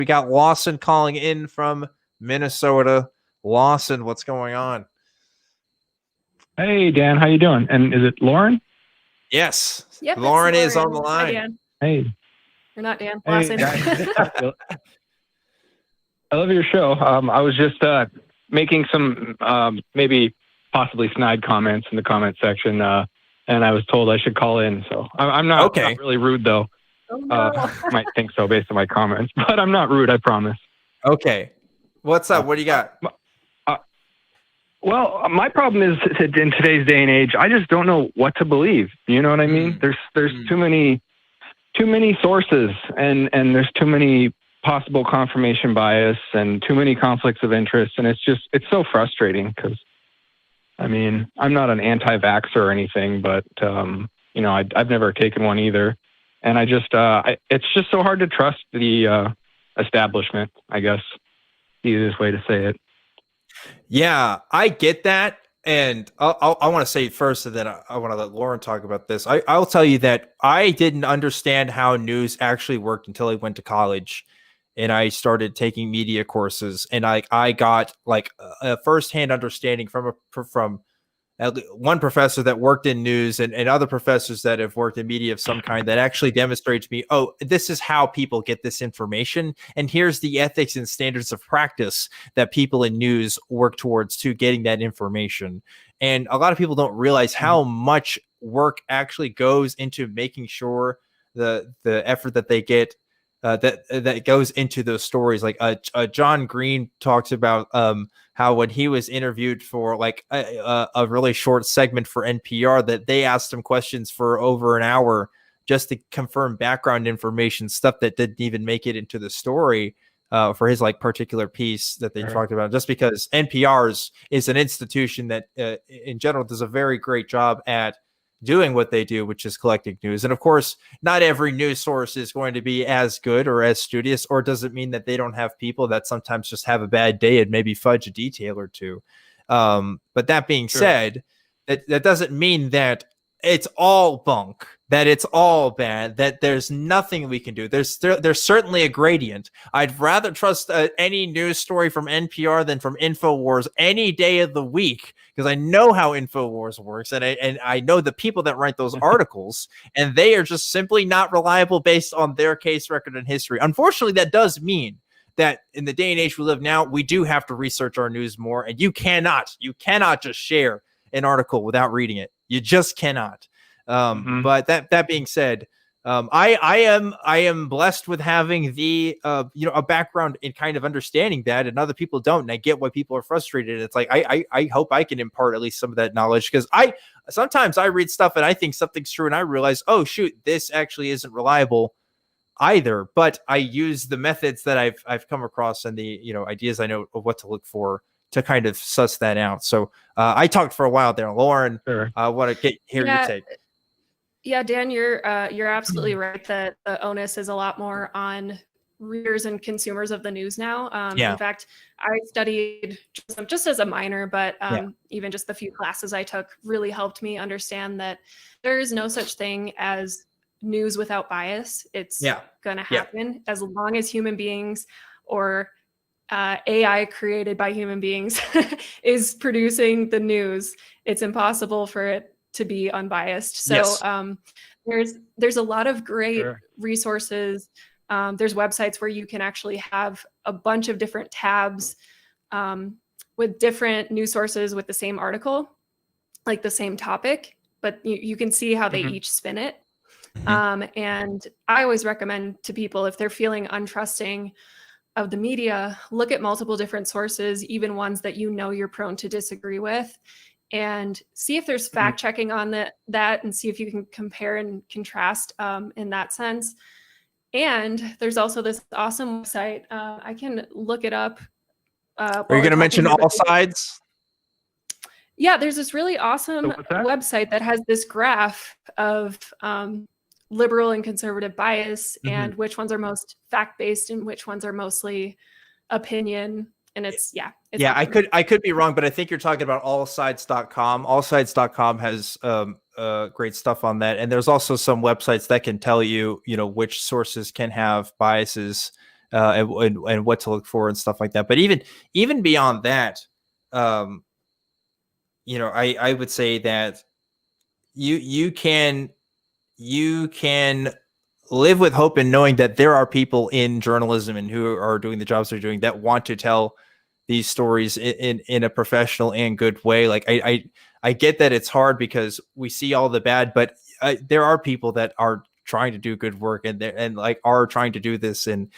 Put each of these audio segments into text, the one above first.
We got Lawson calling in from Minnesota. Lawson, what's going on? Hey, Dan, how you doing? And is it Lauren? Yes. Yep, Lauren is on the line. Hi, Dan. Hey. You're not Dan. Hey, Lawson. guys. I love your show. I was just making some maybe possibly snide comments in the comment section, and I was told I should call in. So I'm not really rude, though. Oh, no. Might think so based on my comments, but I'm not rude, I promise. Okay. What's up? What do you got? Well, my problem is in today's day and age, I just don't know what to believe. You know what I mean? There's too many sources, and there's too many possible confirmation bias and too many conflicts of interest, and it's so frustrating because, I mean, I'm not an anti-vaxxer or anything, but you know, I've never taken one either, and it's just so hard to trust the establishment, I guess, the easiest way to say it. Yeah, I get that. And I want to say first, and then I want to let Lauren talk about this. I'll tell you that I didn't understand how news actually worked until I went to college and I started taking media courses. And I got like a firsthand understanding from one professor that worked in news and other professors that have worked in media of some kind that actually demonstrated to me, oh, this is how people get this information. And here's the ethics and standards of practice that people in news work towards to getting that information. And a lot of people don't realize how much work actually goes into making sure the effort that they get that goes into those stories. Like John Green talks about how when he was interviewed for like a really short segment for NPR, that they asked him questions for over an hour just to confirm background information, stuff that didn't even make it into the story for his like particular piece that they talked about, just because NPR is an institution that in general does a very great job at doing what they do, which is collecting news. And of course, not every news source is going to be as good or as studious, or does it mean that they don't have people that sometimes just have a bad day and maybe fudge a detail or two. But that being said, that doesn't mean that it's all bunk, that it's all bad, that there's nothing we can do. There's certainly a gradient. I'd rather trust any news story from NPR than from InfoWars any day of the week, because I know how InfoWars works, and I know the people that write those articles, and they are just simply not reliable based on their case record and history. Unfortunately, that does mean that in the day and age we live now, we do have to research our news more, and you cannot just share an article without reading it. You just cannot. But that being said, I am blessed with having the a background in kind of understanding that, and other people don't. And I get why people are frustrated. It's like I hope I can impart at least some of that knowledge, because sometimes I read stuff and I think something's true, and I realize, oh shoot, this actually isn't reliable either. But I use the methods that I've come across and the ideas I know of what to look for to kind of suss that out. So I talked for a while there. Lauren, I want to hear your take. Yeah, Dan, you're absolutely right that the onus is a lot more on readers and consumers of the news now. In fact, I studied just as a minor, but even just the few classes I took really helped me understand that there is no such thing as news without bias. It's going to happen as long as human beings or AI created by human beings is producing the news. It's impossible for it to be unbiased. So there's a lot of great resources. There's websites where you can actually have a bunch of different tabs with different news sources with the same article, like the same topic, but you can see how they each spin it. And I always recommend to people, if they're feeling untrusting of the media, look at multiple different sources, even ones that you're prone to disagree with, and see if there's fact checking on that and see if you can compare and contrast in that sense. And there's also this awesome website. I can look it up. Are you going to mention All Sides? Yeah, there's this really awesome website that has this graph of liberal and conservative bias and which ones are most fact-based and which ones are mostly opinion. And it's awesome. I could be wrong, but I think you're talking about allsides.com. Allsides.com has great stuff on that. And there's also some websites that can tell you, which sources can have biases and what to look for and stuff like that. But even beyond that, you know, I would say that you can live with hope and knowing that there are people in journalism and who are doing the jobs they're doing that want to tell these stories in a professional and good way. Like I get that it's hard because we see all the bad, but there are people that are trying to do good work and like are trying to do this and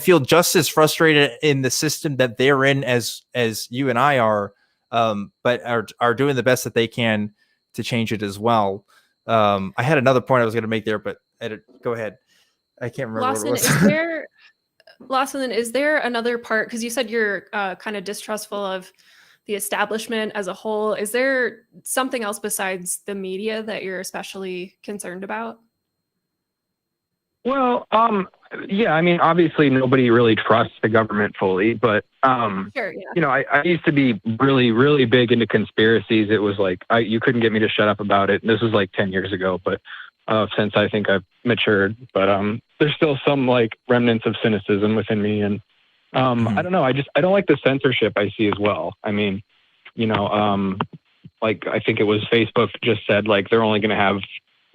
feel just as frustrated in the system that they're in as you and I are, but are doing the best that they can to change it as well. I had another point I was going to make there, but go ahead. I can't remember what it was. Lawson, is there another part? Because you said you're kind of distrustful of the establishment as a whole. Is there something else besides the media that you're especially concerned about? Well, yeah, I mean, obviously nobody really trusts the government fully, but, sure, yeah. you know, I used to be really, really big into conspiracies. It was like, you couldn't get me to shut up about it. This was like 10 years ago, but since I think I've matured, but there's still some like remnants of cynicism within me. And I don't know, I don't like the censorship I see as well. I mean, you know, like I think it was Facebook just said like they're only going to have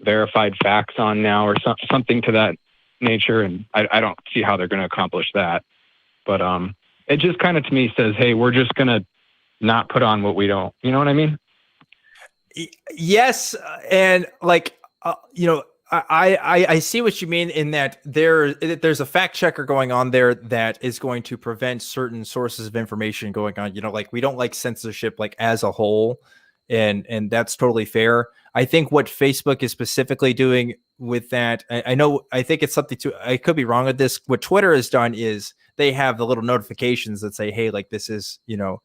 verified facts on now or something to that nature. And I don't see how they're going to accomplish that. But it just kind of to me says, hey, we're just going to not put on what we don't, you know what I mean? Yes. And like, you know, I see what you mean in that there's a fact checker going on there that is going to prevent certain sources of information going on. You know, like we don't like censorship like as a whole, and that's totally fair. I think what Facebook is specifically doing with that, I think it's something I could be wrong with this. What Twitter has done is they have the little notifications that say, hey, like this is, you know,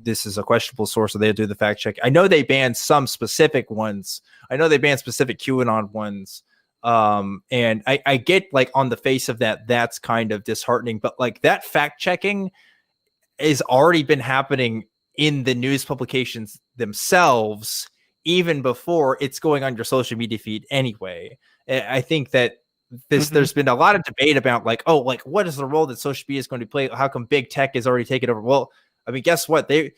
this is a questionable source, so they'll do the fact check. I know they banned some specific ones. I know they banned specific QAnon ones. And I get like on the face of that, that's kind of disheartening, but like that fact checking has already been happening in the news publications themselves, even before it's going on your social media feed anyway. I think that there's been a lot of debate about like, oh, like what is the role that social media is going to play? How come big tech is already taken over? Well, I mean, guess what? The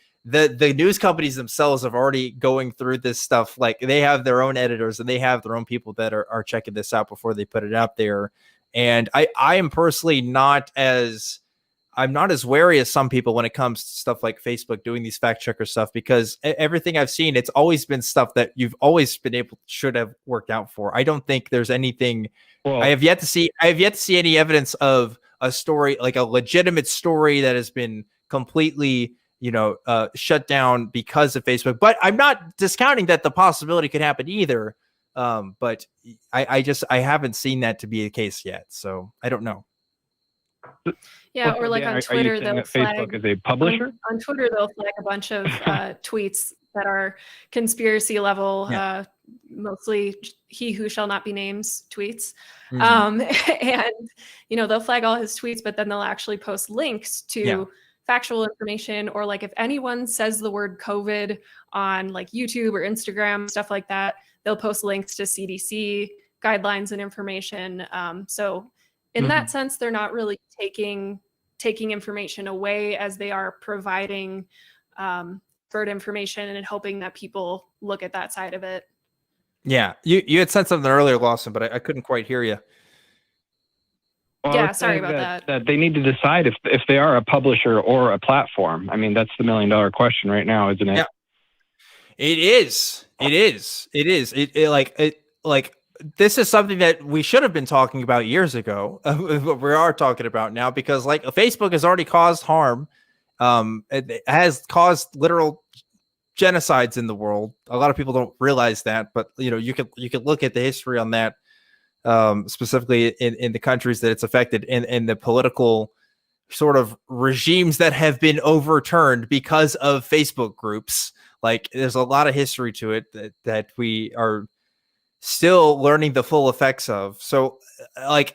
news companies themselves are already going through this stuff. Like they have their own editors and they have their own people that are checking this out before they put it out there. And I am personally I'm not as wary as some people when it comes to stuff like Facebook doing these fact checker stuff, because everything I've seen, it's always been stuff that you've always been should have worked out for. I don't think there's anything. Well, I have yet to see any evidence of a story, like a legitimate story that has been completely, you know, shut down because of Facebook. But I'm not discounting that the possibility could happen either. But I haven't seen that to be the case yet. So I don't know. Yeah, or like on Twitter, they'll flag Facebook is a publisher. On Twitter, they'll flag a bunch of tweets that are conspiracy level, mostly he who shall not be named tweets. And you know, they'll flag all his tweets, but then they'll actually post links to factual information, or like if anyone says the word COVID on like YouTube or Instagram, stuff like that, they'll post links to CDC guidelines and information. So in that sense, they're not really taking information away as they are providing bird information and hoping that people look at that side of it. Yeah, you had said something earlier, Lawson, but I couldn't quite hear you. Well, yeah, sorry about that. They need to decide if they are a publisher or a platform. I mean, that's the $1 million question right now, isn't it? Yeah, it is. Like this is something that we should have been talking about years ago. What we are talking about now, because like Facebook has already caused harm. It has caused literal genocides in the world. A lot of people don't realize that, but you know, you could look at the history on that, specifically in the countries that it's affected, and the political sort of regimes that have been overturned because of Facebook groups. Like there's a lot of history to it that we are still learning the full effects of. So like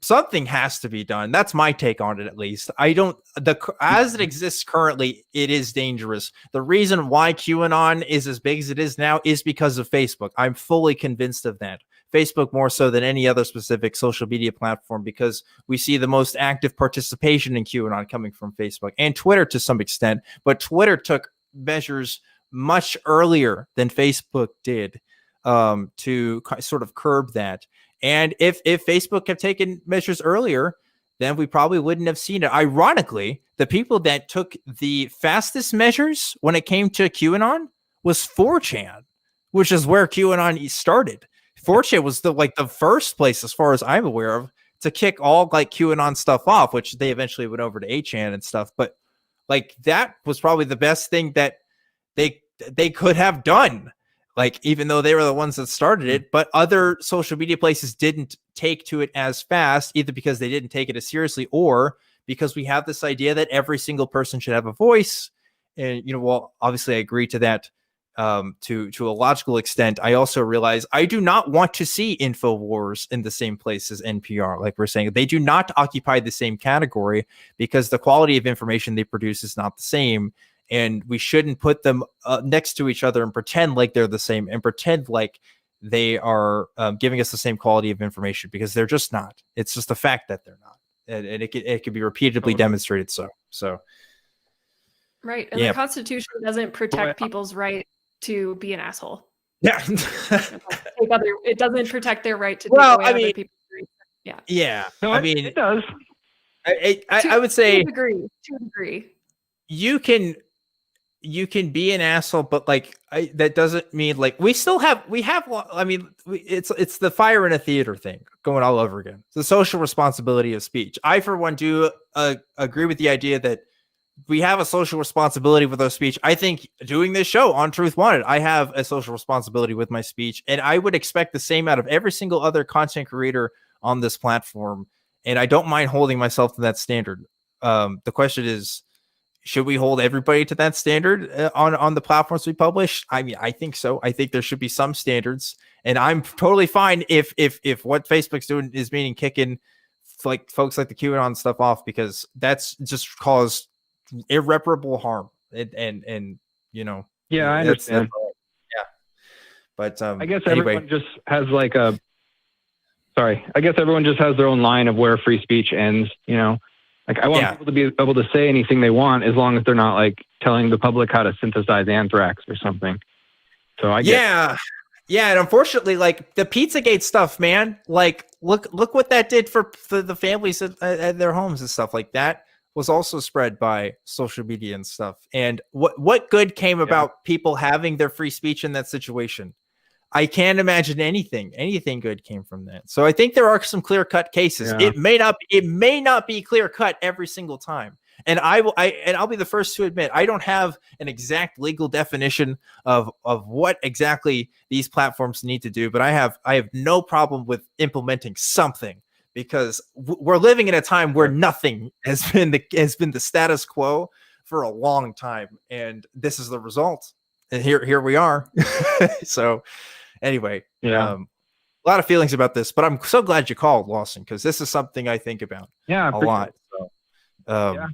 something has to be done. That's my take on it, at least. As it exists currently, it is dangerous. The reason why QAnon is as big as it is now is because of Facebook. I'm fully convinced of that. Facebook more so than any other specific social media platform, because we see the most active participation in QAnon coming from Facebook and Twitter to some extent. But Twitter took measures much earlier than Facebook did to sort of curb that. And if Facebook had taken measures earlier, then we probably wouldn't have seen it. Ironically, the people that took the fastest measures when it came to QAnon was 4chan, which is where QAnon started. 4chan was the first place, as far as I'm aware of, to kick all like QAnon stuff off, which they eventually went over to 8chan and stuff. But like that was probably the best thing that they could have done. Like, even though they were the ones that started it, but other social media places didn't take to it as fast, either because they didn't take it as seriously or because we have this idea that every single person should have a voice. And, well, obviously I agree to that to a logical extent. I also realize I do not want to see InfoWars in the same place as NPR. Like we're saying, they do not occupy the same category because the quality of information they produce is not the same. And we shouldn't put them next to each other and pretend like they're the same and pretend like they are giving us the same quality of information, because they're just not. It's just a fact that they're not. And it can be repeatedly demonstrated. So. Right. And the Constitution doesn't protect people's right to be an asshole. Yeah. It doesn't protect their right to take away other people's rights. Yeah. Yeah. No, it does. I would say to a degree. You can be an asshole, but like that doesn't mean like it's the fire in a theater thing going all over again. It's the social responsibility of speech. I, for one, do agree with the idea that we have a social responsibility with our speech. I think doing this show on Truth Wanted, I have a social responsibility with my speech, and I would expect the same out of every single other content creator on this platform. And I don't mind holding myself to that standard. The question is, should we hold everybody to that standard on the platforms we publish? I mean, I think so. I think there should be some standards, and I'm totally fine if what Facebook's doing is meaning kicking like folks like the QAnon stuff off, because that's just caused irreparable harm. And Yeah, I understand. Yeah, but I guess everyone just has I guess everyone just has their own line of where free speech ends. Like, I want people to be able to say anything they want, as long as they're not like telling the public how to synthesize anthrax or something. So I guess. Yeah. And unfortunately, like the Pizzagate stuff, man, like look what that did for the families at their homes and stuff like that was also spread by social media and stuff. And what good came about people having their free speech in that situation? I can't imagine anything good came from that. So I think there are some clear-cut cases. Yeah. It may not be clear-cut every single time. And I'll be the first to admit, I don't have an exact legal definition of what exactly these platforms need to do, but I have no problem with implementing something, because we're living in a time where nothing has been the status quo for a long time, and this is the result. And here we are. So anyway, a lot of feelings about this, but I'm so glad you called, Lawson, because this is something I think about a lot. So,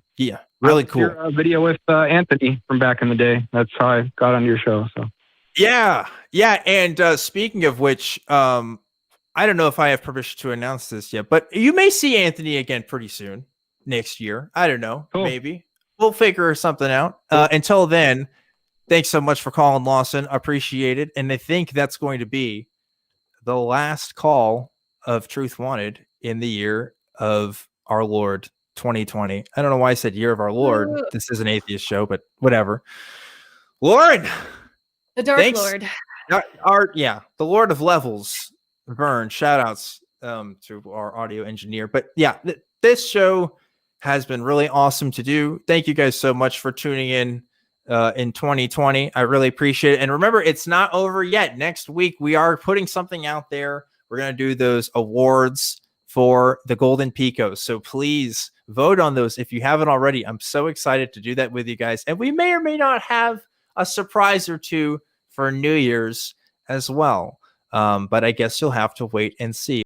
really cool. Your video with Anthony from back in the day. That's how I got on your show. So yeah. And speaking of which, I don't know if I have permission to announce this yet, but you may see Anthony again pretty soon next year. I don't know. Cool. Maybe we'll figure something out. Until then, thanks so much for calling, Lawson. Appreciate it. And I think that's going to be the last call of Truth Wanted in the year of our Lord 2020. I don't know why I said year of our Lord. This is an atheist show, but whatever. Lauren, the Dark Lord. The Lord of Levels, Vern. Shout outs to our audio engineer. But yeah, this show has been really awesome to do. Thank you guys so much for tuning in 2020. I really appreciate it. And remember, it's not over yet. Next week, we are putting something out there. We're going to do those awards for the Golden Picos. So please vote on those if you haven't already. I'm so excited to do that with you guys. And we may or may not have a surprise or two for New Year's as well. But I guess you'll have to wait and see.